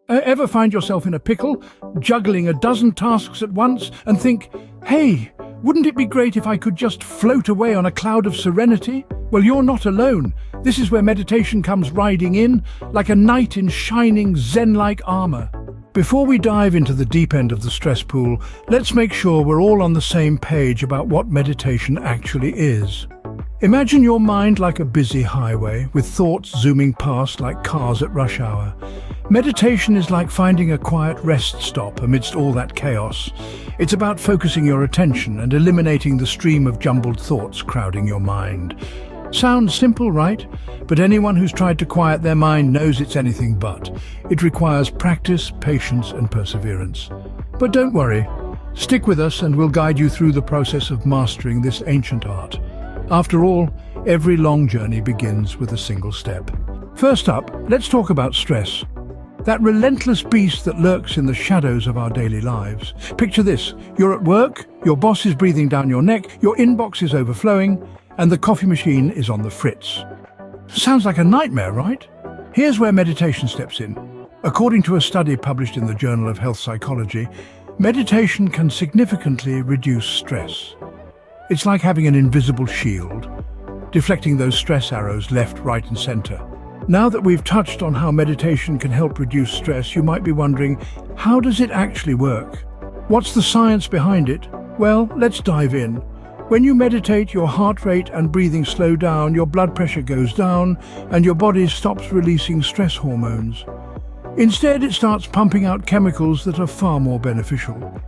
Ever find yourself in a pickle, juggling a dozen tasks at once, and think, hey, wouldn't it be great if I could just float away on a cloud of serenity? Well, you're not alone. This is where meditation comes riding in, like a knight in shining Zen-like armor. Before we dive into the deep end of the stress pool, let's make sure we're all on the same page about what meditation actually is. Imagine your mind like a busy highway, with thoughts zooming past like cars at rush hour. Meditation is like finding a quiet rest stop amidst all that chaos. It's about focusing your attention and eliminating the stream of jumbled thoughts crowding your mind. Sounds simple, right? But anyone who's tried to quiet their mind knows it's anything but. It requires practice, patience, and perseverance. But don't worry. Stick with us and we'll guide you through the process of mastering this ancient art. After all, every long journey begins with a single step. First up, let's talk about stress. That relentless beast that lurks in the shadows of our daily lives. Picture this, you're at work, your boss is breathing down your neck, your inbox is overflowing, and the coffee machine is on the fritz. Sounds like a nightmare, right? Here's where meditation steps in. According to a study published in the Journal of Health Psychology, meditation can significantly reduce stress. It's like having an invisible shield, deflecting those stress arrows left, right, and center. Now that we've touched on how meditation can help reduce stress, you might be wondering, how does it actually work? What's the science behind it? Well, let's dive in. When you meditate, your heart rate and breathing slow down, your blood pressure goes down, and your body stops releasing stress hormones. Instead, it starts pumping out chemicals that are far more beneficial.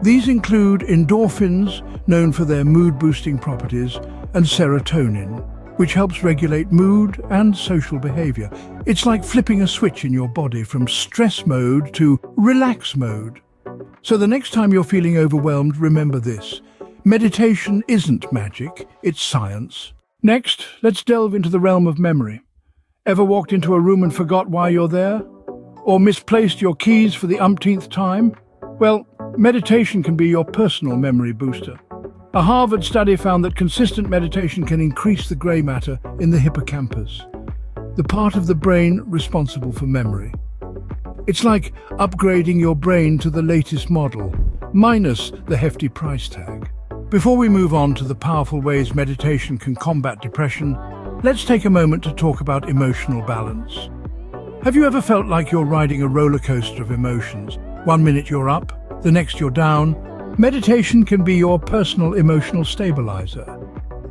These include endorphins, known for their mood-boosting properties, and serotonin, which helps regulate mood and social behavior. It's like flipping a switch in your body from stress mode to relax mode. So the next time you're feeling overwhelmed, remember this. Meditation isn't magic, it's science. Next, let's delve into the realm of memory. Ever walked into a room and forgot why you're there? Or misplaced your keys for the umpteenth time? Well, meditation can be your personal memory booster. A Harvard study found that consistent meditation can increase the grey matter in the hippocampus, the part of the brain responsible for memory. It's like upgrading your brain to the latest model, minus the hefty price tag. Before we move on to the powerful ways meditation can combat depression, let's take a moment to talk about emotional balance. Have you ever felt like you're riding a roller coaster of emotions? 1 minute you're up, the next you're down. Meditation can be your personal emotional stabilizer.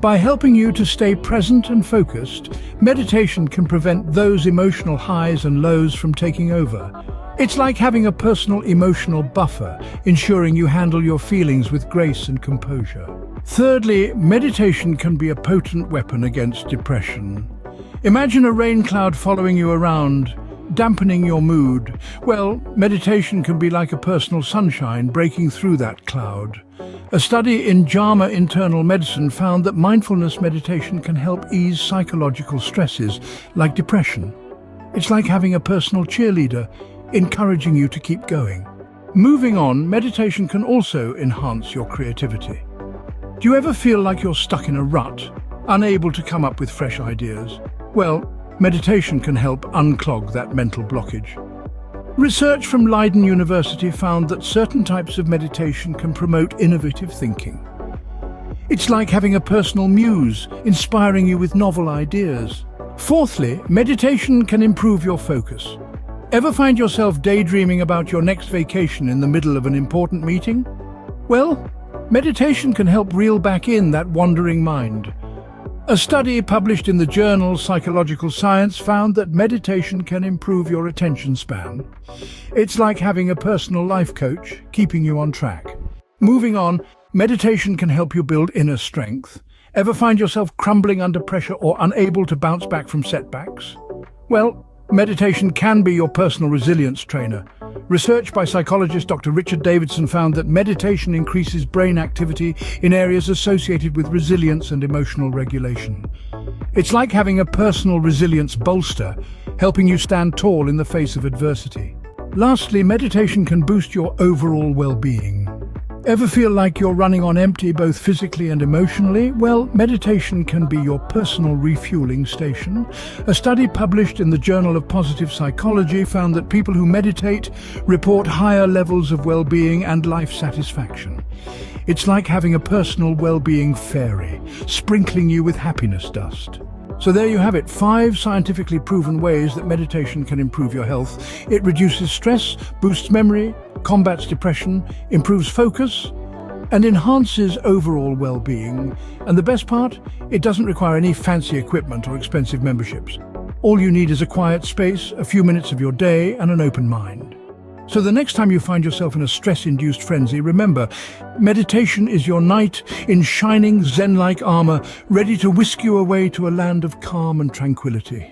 By helping you to stay present and focused, meditation can prevent those emotional highs and lows from taking over. It's like having a personal emotional buffer, ensuring you handle your feelings with grace and composure. Thirdly, meditation can be a potent weapon against depression. Imagine a rain cloud following you around, dampening your mood. Well, meditation can be like a personal sunshine breaking through that cloud. A study in JAMA Internal Medicine found that mindfulness meditation can help ease psychological stresses like depression. It's like having a personal cheerleader, encouraging you to keep going. Moving on, meditation can also enhance your creativity. Do you ever feel like you're stuck in a rut, unable to come up with fresh ideas? Well, meditation can help unclog that mental blockage. Research from Leiden University found that certain types of meditation can promote innovative thinking. It's like having a personal muse, inspiring you with novel ideas. Fourthly, meditation can improve your focus. Ever find yourself daydreaming about your next vacation in the middle of an important meeting? Well, meditation can help reel back in that wandering mind. A study published in the journal Psychological Science found that meditation can improve your attention span. It's like having a personal life coach, keeping you on track. Moving on, meditation can help you build inner strength. Ever find yourself crumbling under pressure or unable to bounce back from setbacks? Well, meditation can be your personal resilience trainer. Research by psychologist Dr. Richard Davidson found that meditation increases brain activity in areas associated with resilience and emotional regulation. It's like having a personal resilience bolster, helping you stand tall in the face of adversity. Lastly, meditation can boost your overall well-being. Ever feel like you're running on empty, both physically and emotionally? Well, meditation can be your personal refueling station. A study published in the Journal of Positive Psychology found that people who meditate report higher levels of well-being and life satisfaction. It's like having a personal well-being fairy, sprinkling you with happiness dust. So there you have it, 5 scientifically proven ways that meditation can improve your health. It reduces stress, boosts memory, combats depression, improves focus, and enhances overall well-being. And the best part? It doesn't require any fancy equipment or expensive memberships. All you need is a quiet space, a few minutes of your day, and an open mind. So the next time you find yourself in a stress-induced frenzy, remember, meditation is your knight in shining Zen-like armor, ready to whisk you away to a land of calm and tranquility.